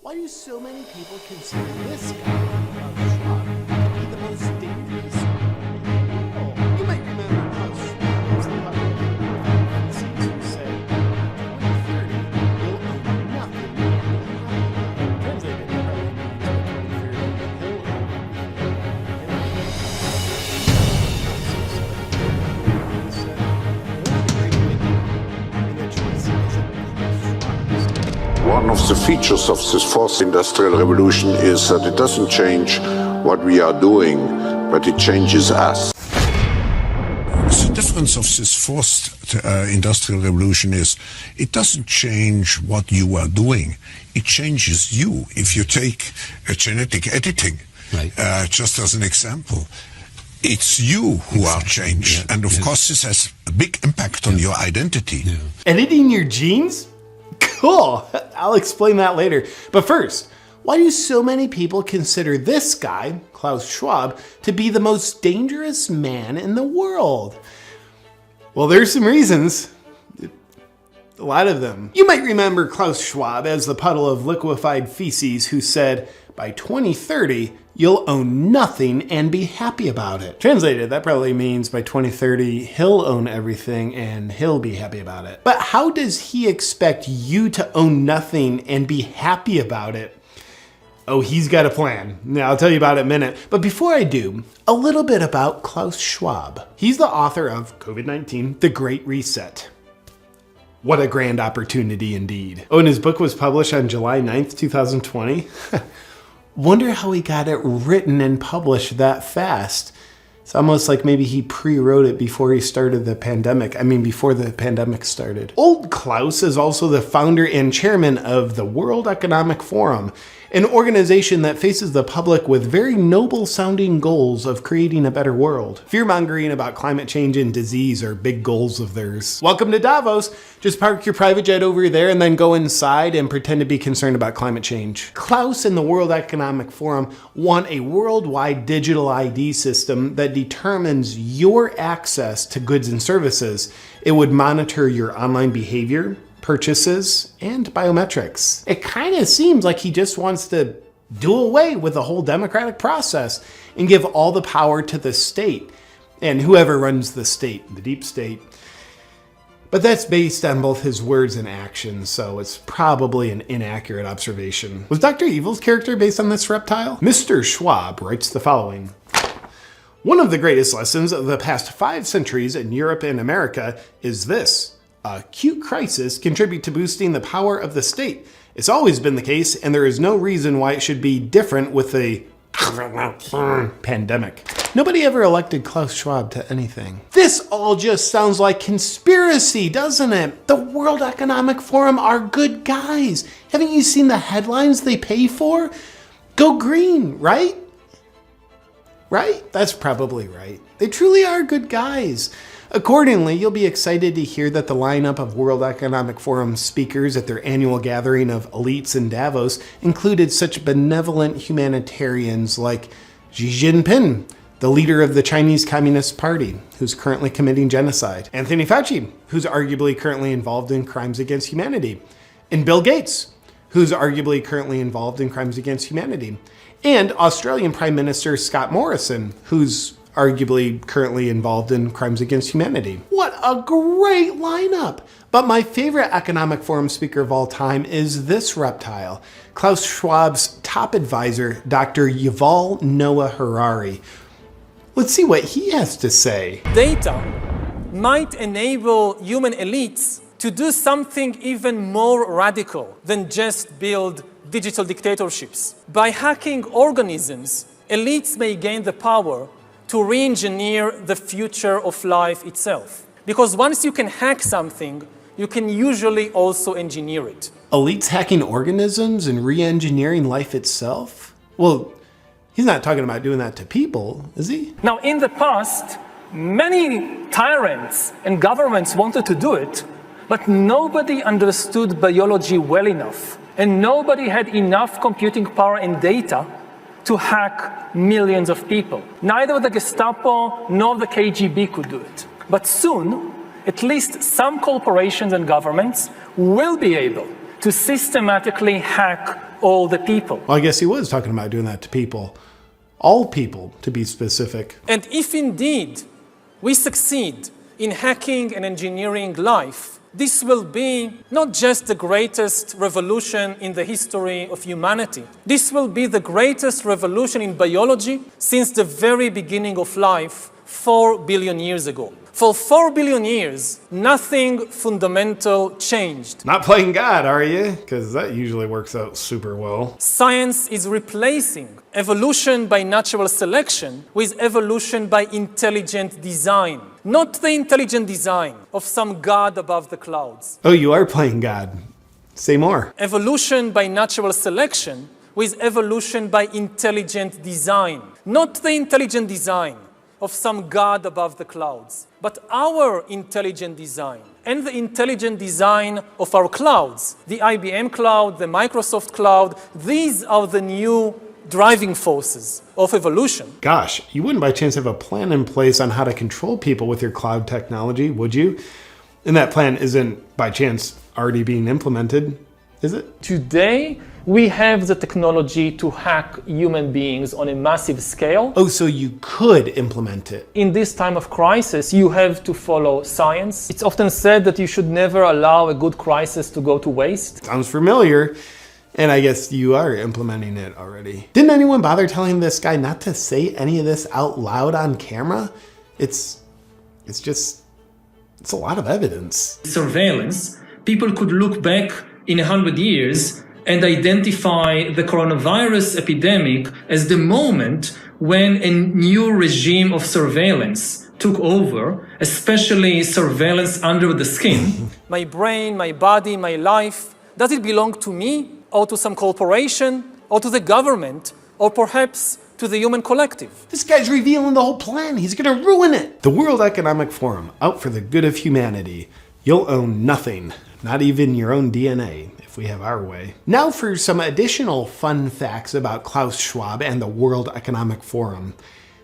Why do so many people consider this guy, Klaus Schwab, to be the most dangerous man in the world? You might remember Klaus Schwab was the public who said, by 2030, you'll own nothing and translated, it probably means by 2030, he'll One of the features of this fourth industrial revolution is that it doesn't change what we are doing, but it changes us. The difference of this fourth industrial revolution is it doesn't change what you are doing, it changes you. If you take genetic editing, right. Just as an example, it's you who are changed. Yeah. And of course this has a big impact on your identity. Yeah. Editing your genes? Cool, I'll explain that later. But first, why do so many people consider this guy, Klaus Schwab, to be the most dangerous man in the world? Well, there's some reasons. A lot of them. You might remember Klaus Schwab as the puddle of liquefied feces who said, by 2030, you'll own nothing and be happy about it. Translated, that probably means by 2030, he'll own everything and he'll be happy about it. But how does he expect you to own nothing and be happy about it? Oh, he's got a plan. Now, I'll tell you about it in a minute. But before I do, a little bit about Klaus Schwab. He's the author of COVID-19, The Great Reset. What a grand opportunity indeed. Oh, and his book was published on July 9th, 2020. Wonder how he got it written and published that fast. It's almost like maybe he pre-wrote it before he started the pandemic. Before the pandemic started. Old Klaus is also the founder and chairman of the World Economic Forum, an organization that faces the public with very noble sounding goals of creating a better world. Fear-mongering about climate change and disease are big goals of theirs. Welcome to Davos. Just park your private jet over there and then go inside and pretend to be concerned about climate change. Klaus and the World Economic Forum want a worldwide digital ID system that determines your access to goods and services. It would monitor your online behavior, purchases, and biometrics. It kind of seems like he just wants to do away with the whole democratic process and give all the power to the state and whoever runs the state, the deep state. But that's based on both his words and actions, so it's probably an inaccurate observation. Was Dr. Evil's character based on this reptile? Mr. Schwab writes the following. One of the greatest lessons of the past 5 centuries in Europe and America is this. Acute crisis contribute to boosting the power of the state. It's always been the case, and there is no reason why it should be different with the pandemic. Nobody ever elected Klaus Schwab to anything. This all just sounds like conspiracy, doesn't it? The World Economic Forum are good guys. Haven't you seen the headlines they pay for? Go green, right? Right? That's probably right. They truly are good guys. Accordingly, you'll be excited to hear that the lineup of World Economic Forum speakers at their annual gathering of elites in Davos included such benevolent humanitarians like Xi Jinping, the leader of the Chinese Communist Party, who's currently committing genocide, Anthony Fauci, who's arguably currently involved in crimes against humanity, and Bill Gates, who's arguably currently involved in crimes against humanity, and Australian Prime Minister Scott Morrison, who's arguably currently involved in crimes against humanity. What a great lineup! But my favorite Economic Forum speaker of all time is this reptile, Klaus Schwab's top advisor, Dr. Yuval Noah Harari. Let's see what he has to say. Data might enable human elites to do something even more radical than just build digital dictatorships. By hacking organisms, elites may gain the power to re-engineer the future of life itself. Because once you can hack something, you can usually also engineer it. Elites hacking organisms and re-engineering life itself? Well, he's not talking about doing that to people, is he? Now, in the past, many tyrants and governments wanted to do it, but nobody understood biology well enough, and nobody had enough computing power and data to hack millions of people. Neither the Gestapo nor the KGB could do it. But soon, at least some corporations and governments will be able to systematically hack all the people. Well, I guess he was talking about doing that to people. All people, to be specific. And if indeed we succeed in hacking and engineering life, this will be not just the greatest revolution in the history of humanity. This will be the greatest revolution in biology since the very beginning of life 4 billion years ago. For 4 billion years, nothing fundamental changed. Not playing God, are you? Because that usually works out super well. Science is replacing evolution by natural selection with evolution by intelligent design. Not the intelligent design of some god above the clouds. Oh, you are playing God. Say more. Evolution by natural selection with evolution by intelligent design. Not the intelligent design of some god above the clouds, but our intelligent design and the intelligent design of our clouds, the IBM cloud, the Microsoft cloud. These are the new driving forces of evolution. Gosh, you wouldn't by chance have a plan in place on how to control people with your cloud technology, would you? And that plan isn't by chance already being implemented, is it? Today, we have the technology to hack human beings on a massive scale. Oh, so you could implement it. In this time of crisis, you have to follow science. It's often said that you should never allow a good crisis to go to waste. Sounds familiar. And I guess you are implementing it already. Didn't anyone bother telling this guy not to say any of this out loud on camera? It's a lot of evidence. Surveillance, people could look back in 100 years and identify the coronavirus epidemic as the moment when a new regime of surveillance took over, especially surveillance under the skin. My brain, my body, my life, does it belong to me or to some corporation or to the government or perhaps to the human collective? This guy's revealing the whole plan. He's gonna ruin it. The World Economic Forum, out for the good of humanity. You'll own nothing, not even your own DNA, if we have our way. Now for some additional fun facts about Klaus Schwab and the World Economic Forum.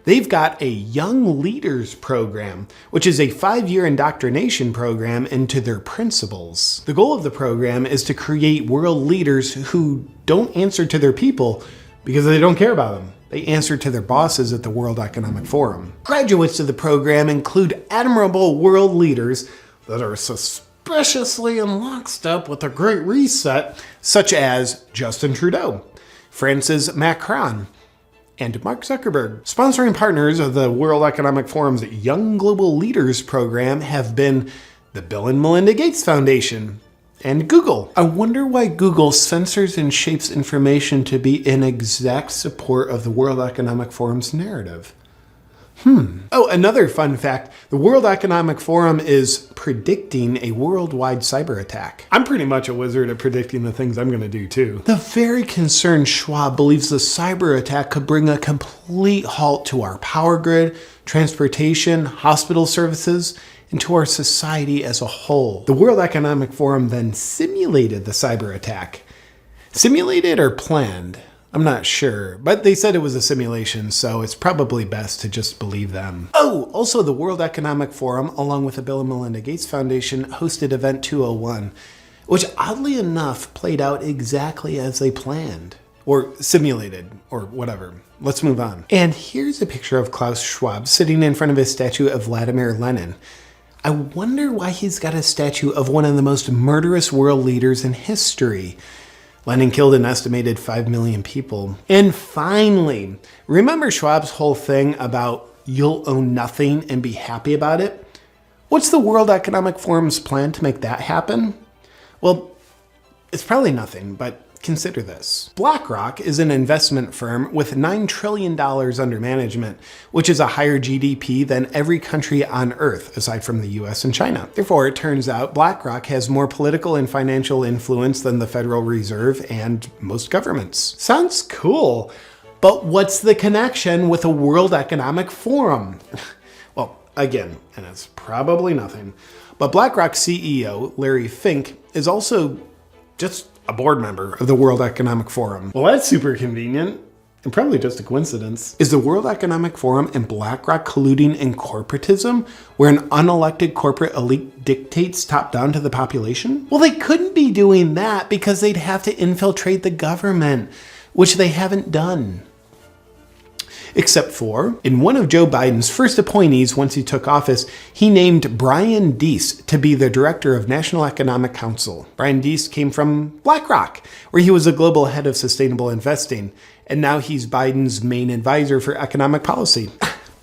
They've got a Young Leaders Program, which is a 5-year indoctrination program into their principles. The goal of the program is to create world leaders who don't answer to their people because they don't care about them. They answer to their bosses at the World Economic Forum. Graduates of the program include admirable world leaders that are suspiciously in lockstep with the Great Reset, such as Justin Trudeau, Francis Macron, and Mark Zuckerberg. Sponsoring partners of the World Economic Forum's Young Global Leaders program have been the Bill and Melinda Gates Foundation and Google. I wonder why Google censors and shapes information to be in exact support of the World Economic Forum's narrative. Oh, another fun fact, the World Economic Forum is predicting a worldwide cyber attack. I'm pretty much a wizard at predicting the things I'm gonna do too. The very concerned Schwab believes the cyber attack could bring a complete halt to our power grid, transportation, hospital services, and to our society as a whole. The World Economic Forum then simulated the cyber attack. Simulated or planned? I'm not sure, but they said it was a simulation, so it's probably best to just believe them. Oh, also the World Economic Forum, along with the Bill and Melinda Gates Foundation, hosted Event 201, which oddly enough played out exactly as they planned. Or simulated, or whatever. Let's move on. And here's a picture of Klaus Schwab sitting in front of his statue of Vladimir Lenin. I wonder why he's got a statue of one of the most murderous world leaders in history. Lenin killed an estimated 5 million people. And finally, remember Schwab's whole thing about you'll own nothing and be happy about it? What's the World Economic Forum's plan to make that happen? Well, it's probably nothing, but consider this. BlackRock is an investment firm with $9 trillion under management, which is a higher GDP than every country on Earth, aside from the US and China. Therefore, it turns out BlackRock has more political and financial influence than the Federal Reserve and most governments. Sounds cool, but what's the connection with the World Economic Forum? Well, again, and it's probably nothing, but BlackRock CEO Larry Fink is also just a board member of the World Economic Forum. Well, that's super convenient. and probably just a coincidence. Is the World Economic Forum and BlackRock colluding in corporatism, where an unelected corporate elite dictates top down to the population? Well, they couldn't be doing that because they'd have to infiltrate the government, which they haven't done. Except for, in one of Joe Biden's first appointees once he took office, he named Brian Deese to be the director of National Economic Council. Brian Deese came from BlackRock, where he was a global head of sustainable investing, and now he's Biden's main advisor for economic policy.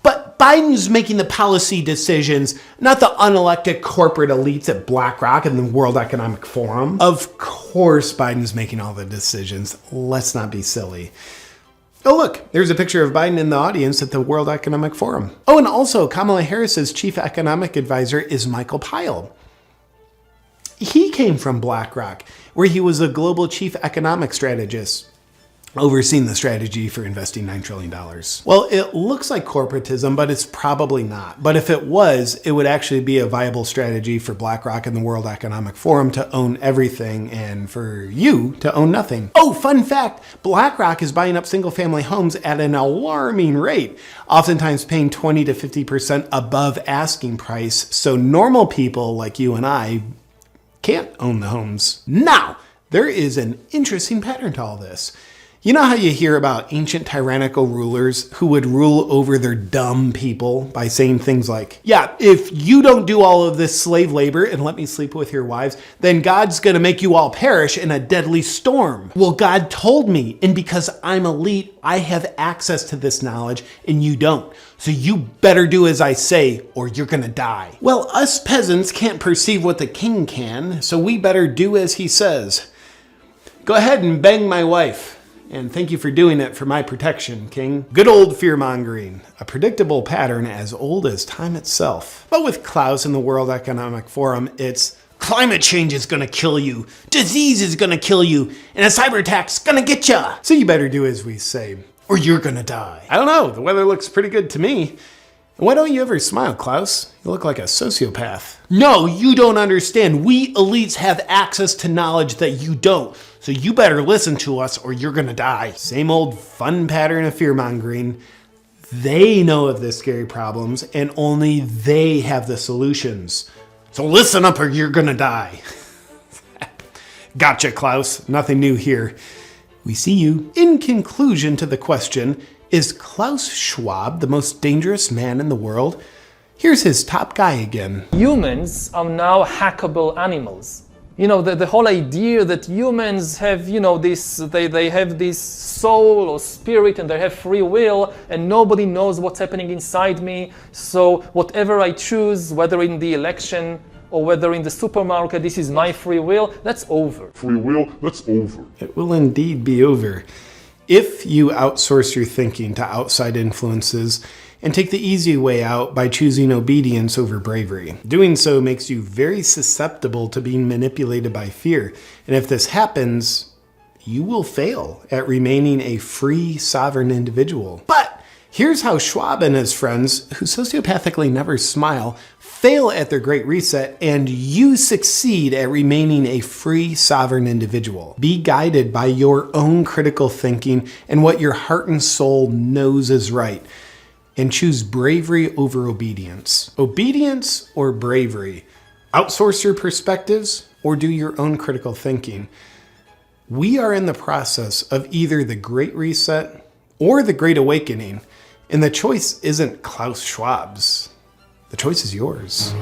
But Biden's making the policy decisions, not the unelected corporate elites at BlackRock and the World Economic Forum. Of course Biden's making all the decisions. Let's not be silly. Oh, look, there's a picture of Biden in the audience at the World Economic Forum. Oh, and also Kamala Harris's chief economic advisor is Michael Pyle. He came from BlackRock, where he was a global chief economic strategist, overseeing the strategy for investing $9 trillion. Well, it looks like corporatism, but it's probably not. But if it was, it would actually be a viable strategy for BlackRock and the World Economic Forum to own everything and for you to own nothing. Oh, fun fact, BlackRock is buying up single-family homes at an alarming rate, oftentimes paying 20 to 50% above asking price, so normal people like you and I can't own the homes. Now, there is an interesting pattern to all this. You know how you hear about ancient tyrannical rulers who would rule over their dumb people by saying things like, yeah, if you don't do all of this slave labor and let me sleep with your wives, then God's going to make you all perish in a deadly storm. Well, God told me, and because I'm elite, I have access to this knowledge and you don't. So you better do as I say or you're going to die. Well, us peasants can't perceive what the king can, so we better do as he says. Go ahead and bang my wife. And thank you for doing it for my protection, King. Good old fear-mongering, a predictable pattern as old as time itself. But with Klaus and the World Economic Forum, it's climate change is gonna kill you, disease is gonna kill you, and a cyber attack's gonna get ya. So you better do as we say, or you're gonna die. I don't know, the weather looks pretty good to me. Why don't you ever smile, Klaus? You look like a sociopath. No, you don't understand. We elites have access to knowledge that you don't. So you better listen to us or you're gonna die. Same old fun pattern of fear-mongering. They know of the scary problems and only they have the solutions. So listen up or you're gonna die. Gotcha, Klaus. Nothing new here. We see you. In conclusion to the question, is Klaus Schwab the most dangerous man in the world? Here's his top guy again. Humans are now hackable animals. You know, the whole idea that humans have, they have this soul or spirit and they have free will and nobody knows what's happening inside me. So whatever I choose, whether in the election or whether in the supermarket, this is my free will, that's over. Free will, that's over. It will indeed be over. If you outsource your thinking to outside influences and take the easy way out by choosing obedience over bravery. Doing so makes you very susceptible to being manipulated by fear. And if this happens, you will fail at remaining a free, sovereign individual. But here's how Schwab and his friends, who sociopathically never smile, fail at their Great Reset, and you succeed at remaining a free, sovereign individual. Be guided by your own critical thinking and what your heart and soul knows is right. And choose bravery over obedience. Obedience or bravery? Outsource your perspectives or do your own critical thinking? We are in the process of either the Great Reset or the Great Awakening, and the choice isn't Klaus Schwab's. The choice is yours.